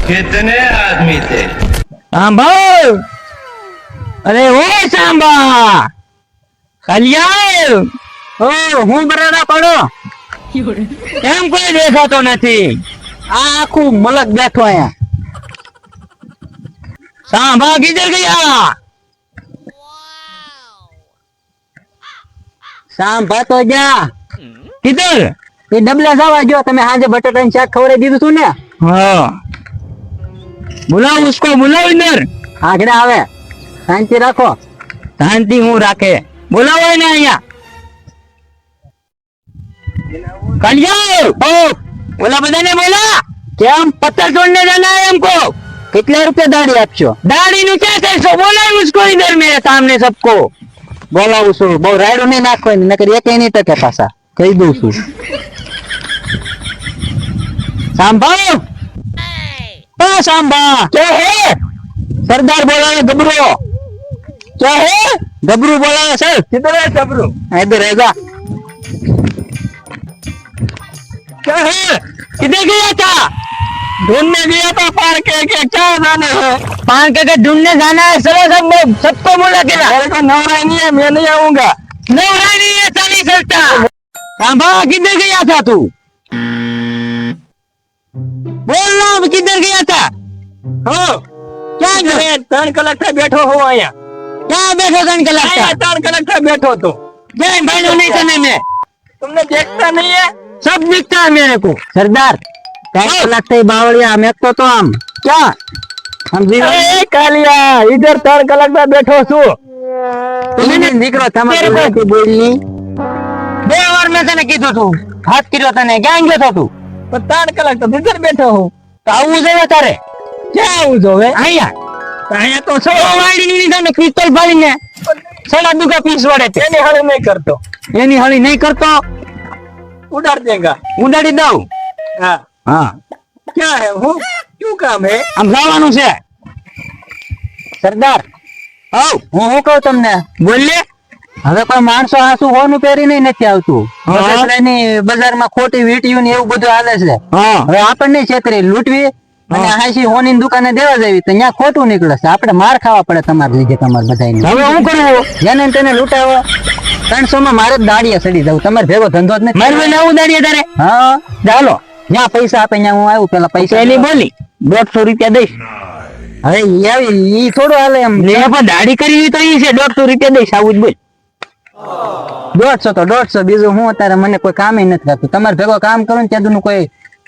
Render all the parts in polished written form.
कितने आदमी थे? સાંભળ, અરે ઓ સાંભા, કલ્યાણ, ઓ હું બરાડા પડો એમ કોઈ દેખાતો નથી. આ આખું મલક બેઠો અહીંયા. સાંભા કિધર ગયા? સાંભા તો જા કિધર? એ ડબલા જવા જો. તમે આજે બટાટાનું શાક ખવડાવી દીધું તું ને? હા, बुलाओ उसको, बुलाओ इधर. आगे आवे, शांति रखो. शांति हूँ राखे. बुलाओ इन्हें અહીંયા. कल्याण, ओ बोला बधाने बोला. કેમ પત્થર छोड़ने जाना है हमको? कितने रुपए दाढ़ी आपको? दाढ़ी नु क्या करशो? बोलाओ उसको इधर मेरे सामने सबको. બોલાવું છું. બહુ રાયડો નહીં નાખવાની, નકર એકેય નહીં ટકે પાછા. કહી દઉં છું. સાંભળો. सांबा क्या है? सरदार बोला है गबरू. क्या है? गबरू बोला है सर. किधर है गबरू? इधर रहेगा. क्या है? किधर गया था? ढूंढने गया था पार्क के. क्या जाना है? पार्क के ढूंढने जाना है. चलो सब सबको बोला के मेरे को नवरा नहीं है, मैं नहीं आऊंगा. नवरा नहीं है, ऐसा नहीं चलता. सांबा किधर गया था तू? बोलना किधर गया था? हो क्या करे? 3 कलाक था बैठो हो आया. क्या बैठो 3 कलाक था? 3 कलाक था बैठो तो. जय भाई नहीं समय में तुमने देखता नहीं है? सब दिखता है मेरे को. सरदार 3 कलाक थे बावड़िया मैं तो हम क्या हम जीवन कालिया इधर 3 कलाक था बैठो छू. तुमने निकलो તમારે કોઈ બોલની 2 વાર મેં તને કીધું તું. હાથ કર્યો તને ક્યાં ગયો તો તું? 3 કલાક તો ભીતર બેઠો હું. તો આવું જોઈએ તારે? ક્યાં આવું જોવે? અહીંયા તો સો વાડીની સામે પિસ્તોલ ભાળીને સડા દુગા પીસ વડે છે. એની હળી નહીં કરતો. એની હળી નહીં કરતો? ઉડાડ દેગા. ઉડાડી દઉં. હા હા. ક્યાં હે? હું ક્યું કામ હે? આમ જવાનું છે સરદાર. આવ હું કહું તમને બોલ લે. હવે કોઈ માણસો હાસુ હોનું પહેરી નહીં નથી આવતું. બજારમાં ખોટી વીટીયું ને એવું બધું હાલે છે. હવે આપણને છેતરી લૂંટવી અને હાસી હોની દુકાને દેવા જવી તો ત્યાં ખોટું નીકળે છે. આપણે માર ખાવા પડે તમારે લીધે. તમારે બધાને હવે હું કરવું? જેને તેને લૂંટાવો. 300 માં મારે દાડિયા સડી જવું. તમારે ભેગો ધંધો જ નથી. મારે નવું દાડિયા તારે? હા ચાલો જ્યાં પૈસા આપે ત્યાં હું આવ્યું. પેલા પૈસા એલી બોલી 150 રૂપિયા દઈશ. હવે ઈ થોડું હાલે એમ. પણ દાઢી કરી તો ઈ છે 150 રૂપિયા દઈશ. આવું જ બોલ. 150 તો 150. બીજું હું અત્યારે મને કોઈ કામ નથી કરતું. તમારે ભેગો કામ કરું ને ત્યાં કોઈ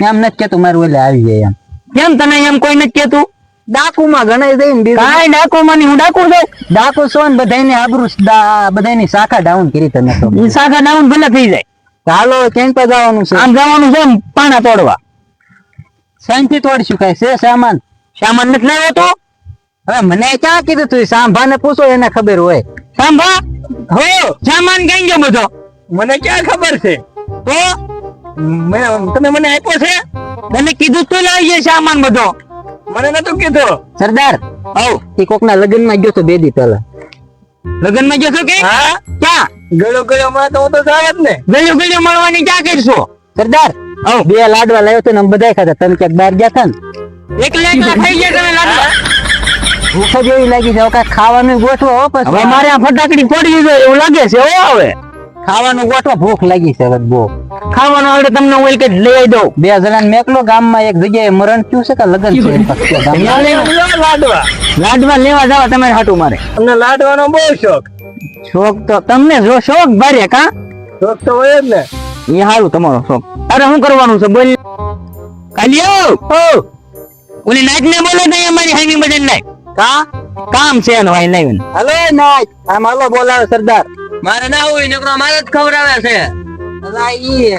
એમ નથી કેતું મારું એટલે આવી જાય એમ. કેમ તને એમ કોઈ નથી કેતું? ડાકુ માં ગણાય જાય ને. કાંઈ ડાકુ માં નહીં. હું ડાકુ છું. ડાકુ છો ને બધાની આબરૂ બધાની શાખા ડાઉન કરી તમે તો. ઈ શાખા ડાઉન ભલે થઈ જાય. ચાલો ક્યાં પર જવાનું છે? આમ જવાનું છે પાણા તોડવા. શાંતિ તોડશું કઈ છે સામાન? સામાન નથી લાવ્યો તો? હવે મને ક્યાં કીધું તું? સાંભા ને પૂછો એને ખબર હોય. સાંભા હો સામાન કઈ ગયો બધો? મને ક્યાં ખબર છે? તો તમે મને આપ્યો છે? મને કીધું તું લાવીએ સામાન બધો. મને નતું કીધું. સરદાર આવ એ કોક ના લગ્ન માં ગયો તો 2 દી પહેલા. લગ્ન માં ગયો છો કે? હા. ક્યાં? ગળો માં તો હું તો સાહેબ ને. ગળો મળવાની ક્યાં કરશો? સરદાર આવ 2 લાડવા લાવ્યો તો ને બધા ખાતા. તમે ક્યાંક બહાર ગયા હતા ને? એક લાડવા ખાઈ ગયા તમે લાડવા? ભૂખ જેવી લાગી છે. કાંઈ ખાવાનું ગોઠવો હો. પછી અમારે આ ફટાકડી ફોડી દીધો એવું લાગે છે. હવે ખાવાનું ગોઠવો. ભૂખ લાગી છે બહુ. ખાવાનું આવડે તમને ઓઇલ કે લઈ આવી દઉં. 2 જણાને મેકલો. ગામમાં એક જગ્યાએ મરણ થયું છે કે લગન છે. લાડવા લેવા જાવ તમારે હાટું મારે. તમને લાડવાનો બહુ શોખ. શોખ તો તમને જો શોખ ભારે કા? શોખ તો હોય જ ને. એ સારું તમારો શોખ. અરે શું કરવાનું છે બોલ? કાલિયો ઓ ઓલી નાઈટ ને બોલો તો અમારી હાઈની બદલ નાઈટ કા કામ છે એનો ભાઈ લાવીને. હાલો નાઈટ આમ હાલો બોલાવે સરદાર. મારે ના હોય નકરો મારે જ ખવડાવે છે. અલા ઈ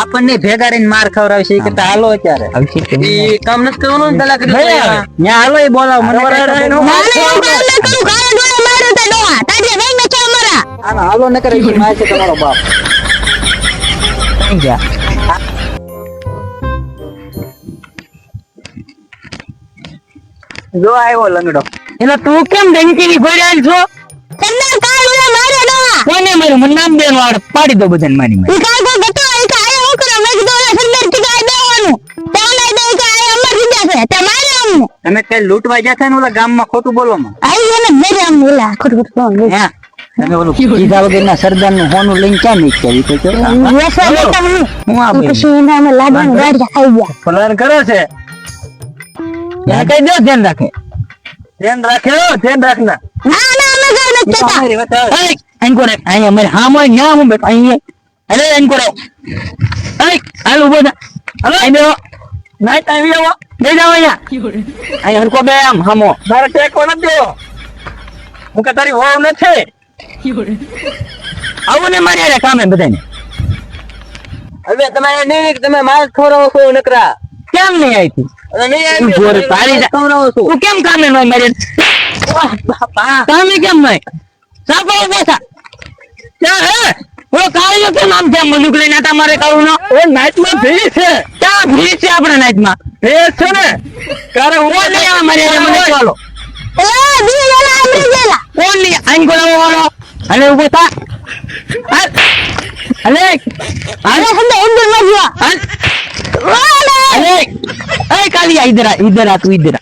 આપણને ભેગા રહીને માર ખવડાવે છે. કે હાલો અત્યારે ઈ કામ નથી કરવાનું ને પેલા કરી ન્યા હાલો ઈ બોલાવ મને. હાલો ન કરે માર છે તમારો બાપ. જો આવ્યો લંગડો. એટલે તું કેમ ડંકી ની ભર્યા છો? સરદાર કાલ મને મારે દવા. કોને માર્યું મને નામ દેવાનું આવડે પાડી દો બધાને મારી મારી તમે કઈ લૂંટવા ગયા હતા ને ઓલા ગામમાં ખોટું બોલવામાં હા તમે ઓલું કીધા વગરના સરદાર નું હોનું લઈને ક્યાં નીકળી તો હું આ ફલાણ કરે છે એને કઈ દો ધ્યાન રાખે ધ્યાન રાખે ધ્યાન રાખના અહીંયા મારે હા મોય ન્યા હું બેઠો અહીંયા અરે એન કરો હાલ ઉભો થા હાલો અહીં બેહો નાઈ ટાઈમ આવો બે જાવ અહીંયા અહીં હરકો બે આમ હામો તારે ટેકો ન દેવો હું કે તારી હોવ નથી આવું ને મારી અરે કામે બધાને હવે તમારે નહીં તમે માર ખવડાવો છો નકરા કેમ નહીં આવી તું તું જોર તારી ખવડાવો છો તું કેમ કામે નય મારી કામે કેમ નય સાપો બેઠા ક્યાં હે ઓ કાળિયો કે નામ છે મનુક લઈને તમારે કાળું ના એ નાઈટ માં ભી છે ક્યાં ભી છે આપણે નાઈટ માં એ છે ને કારે હું લઈ આવા મારી મને ચાલો કોણ લઈ આઈ ગોળો વાળો અલે ઉભો થા અલે અરે હંદે અંદર માં ગયો અલે એ કાલિયા ઇધર આ તું ઇધર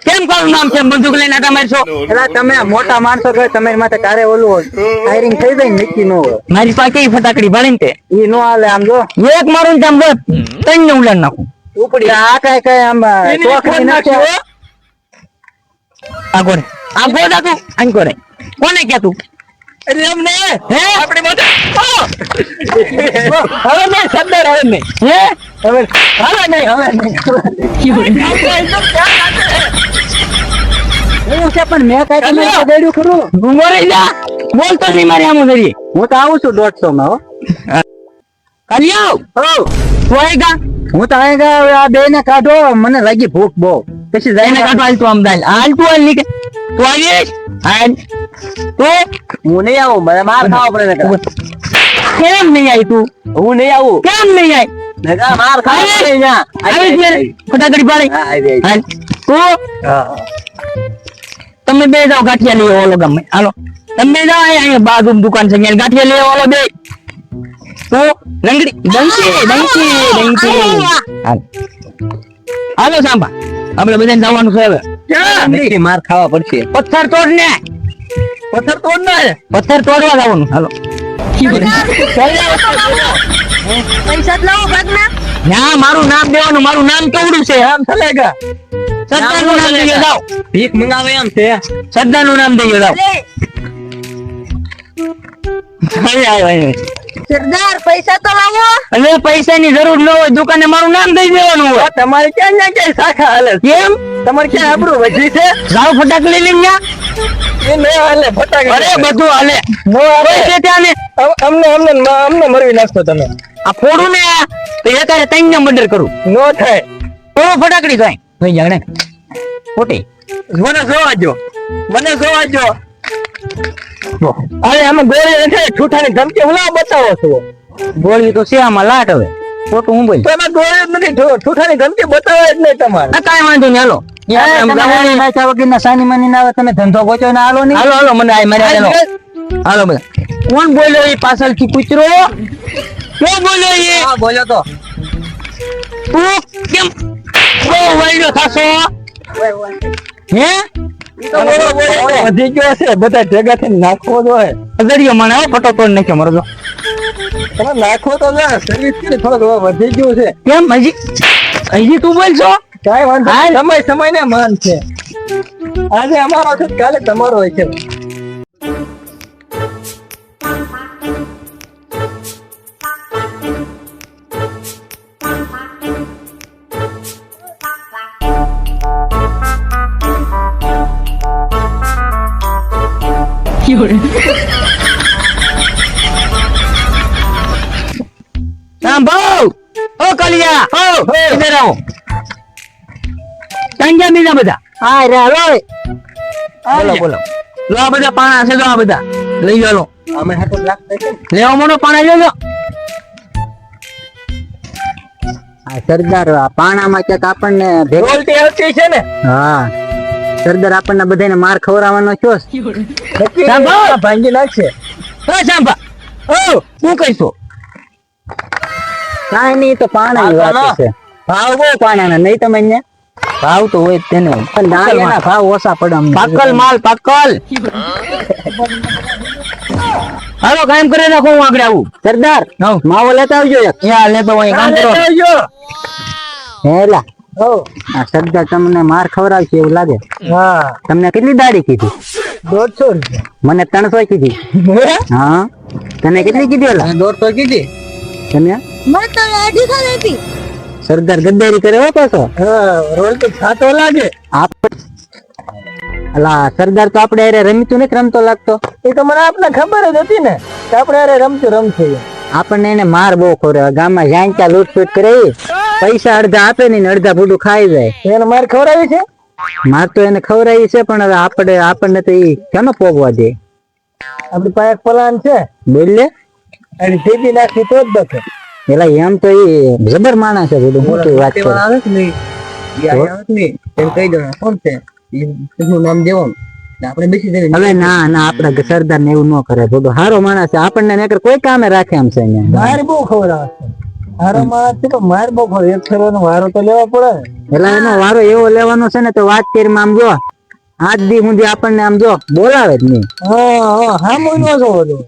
કેમ કાળું નામ છે બંદૂક લઈને તમારે છો એલા તમે મોટા માણસો કે તમારી માથે કારે ઓલું ફાયરિંગ થઈ જાય ને નક્કી ન હોય મારી પાસે કઈ ફટાકડી ભળી ને તે ઈ નો હાલે આમ જો એક મારું ને આમ બસ ત્રણ ને ઉડાડ નાખું ઉપડી આ કઈ આમ ચોકડી નથી આ ગોરે તું આન કરે કોને કે તું એટલે અમને હે આપણી માથે હવે નહીં સરદાર હવે નહીં હે હવે નહીં એવું છે પણ મેં કઈ તમે દેડ્યું ખરું મોરી જા બોલતો નહીં મારે આમ ધરી હું તો આવું છું 150 માં હો કાલિયો હોયગા હું તો આયા હવે આ બે ને કાઢો મને લાગી ભૂખ બહુ પછી જઈને જઈને કાઢો હાલ તું આમ દાલ હાલ તું હાલ નીકળ તું આવીશ હાલ તું હું નહીં આવું મને માર ખાવા પડે નકર. કેમ નહીં આવી તું હું નહીં આવું કેમ નહીં આવી નકર માર ખાવા પડે અહીંયા. આવી જ મેરે ફટાકડી પાડી હા, આવી. હાલ તું હા. તમે બે જાઓ ગાંઠિયા લઈ આવો ઓલો ગામ હાલો તમે બે જાઓ અહીંયા બાજુ દુકાન છે ત્યાં ગાંઠિયા લઈ આવો ઓલો બે તો લંગડી ડંકી હાલ હાલો સાંભા આપણે બધાને જવાનું છે હવે નક્કી માર ખાવા પડશે પથ્થર તોડ ને પથ્થર તોડવા જવાનું હાલો ના મારું નામ દેવાનું મારું નામ કેવડું છે આમ ચલેગા સરદાર નું નામ દઈએ જાઓ ભીખ મંગાવે એમ છે સરદાર નું નામ દઈએ જાઓ સરદાર પૈસા તો લાવો અને પૈસાની જરૂર ન હોય દુકાને મારું નામ દઈ દેવાનું હોય તમારે ક્યાં ના ક્યાં શાખા હાલે કેમ તમારે ક્યાં આબરૂ વધી છે જાઓ ફટાકડી લઈને ન્યા. એ ન હાલે ફટાકડી અરે બધું હાલે નો હાલે. હોય છે ત્યાં ને અમને મરવી નાખતો તમે આ ફોડું ને તો એકારે ત્રણ ને મર્ડર કરું નો થાય ફોડો ફટાકડી થાય થઈ જાય ને ખોટી મને જોવા જો અરે આમાં ગોળી નથી ઠૂઠાની ધમકી હુલા બતાવો છો ગોળી તો છે આમાં લાટ હવે ખોટું હું બોલ તો એમાં ગોળી જ નથી ઠૂઠાની ધમકી બતાવે જ નહીં તમારે કાંઈ વાંધો નહીં હાલો નાખ્યા વગરના સાની માની ના આવે તમે ધંધો ગોચો ને હાલો નહીં હાલો હાલો મને આ મારે હાલો હાલો બધા કોણ બોલ્યો એ પાછળથી કૂતરો કોણ બોલ્યો એ હા બોલો તો તું કેમ બહુ વળ્યો થાશો હે વધી ગયો છે બધા ભેગા થઈને નાખવો જોઈએ અગડિયો મને આવો ફટો તોડ નાખ્યો મારો તો તમે નાખવો તો ના સર્વિસ થોડોક વધી ગયું છે કેમ હજી તું બોલશો કાંઈ વાંધો હાલ. નહીં. સમય ને માન છે આજે અમારો છે કાલે તમારો હોય છે સાંભળ ઓ કલિયા ઇધર આવો tangia બીજા બધા હા રે હાલો બોલો બોલો લો આ બધા પાણા છે લો આ બધા લઈ જાઓ અમે હાથો રાખતા છે લેવા મોનો પાણા લેજો આ સરદાર આ પાણામાં ક્યાંક આપણને ભેગો બોલતી આવતી છે ને હા સરદાર આપણને બધાને માર ખવડાવવાનો છો સાંભળ ભાંગી નાખશે સાંભા શું કહીશો કાંઈ નહીં તો પાણાની વાત છે ભાવ બહુ પાણાના નહીં તમે અહીંયા ભાવ તો હોય જ તેને પણ ડાળિયાના ભાવ ઓછા પડે અમને પાકલ માલ પાકલ હાલો કામ કરી નાખો હું આગળ આવું સરદાર માવો લેતા આવજો એક ત્યાં લેતો હોય કામ કરો હેલા આ સરદાર તમને માર ખવડાવશે એવું લાગે હા તમને કેટલી દાડી કીધી 150 રૂપિયા મને 300 કીધી હા તને કેટલી કીધી ઓલા 150 કીધી તમે મને તો 250 લેતી. સરદાર ગદ્દારી કરે હો પાછો હા રોલ તો છાતો લાગે અલા સરદાર તો આપણે અરે રમીતું નથી રમતો લાગતો એ તો મને આપને ખબર જ હતી ને કે આપણે અરે રમશે આપણને એને માર બહુ ખવડાવે ગામમાં જ્યાં ત્યાં લૂંટફૂટ કરે પૈસા અડધા આપે નહીં ને અડધા બધું ખાઈ જાય એને માર ખવડાવી છે માર તો એને ખવડાવી છે પણ હવે આપણને તો એ કેનો પોગવા દે આપણી પાસે એક પ્લાન છે બોલ લે અને ઠેકી નાખી તો જ બચે એલા એમ તો એ જબર માણસ છે બધું મોટી વાત છે આવે કે નહીં એમ કહી દો કોણ છે એનું નામ દેવાનું આપણે બેસી જઈએ હવે ના આપડા સરદાર ને એવું ન કરે બધું હારો માણસ છે આપણને નકર કોઈ કામે રાખે એમ છે અહીંયા માર બહુ ખવડાવે છે હારો માણસ છે તો માર બહુ ખવડાવે એક ફેરવાનો વારો તો લેવો પડે એટલે એનો વારો એવો લેવાનો છે ને તો વાત કરીમાં આમ જો આજ દી સુધી આપણને આમ જો બોલાવે જ નહીં હા હા મોઈનો છો બધું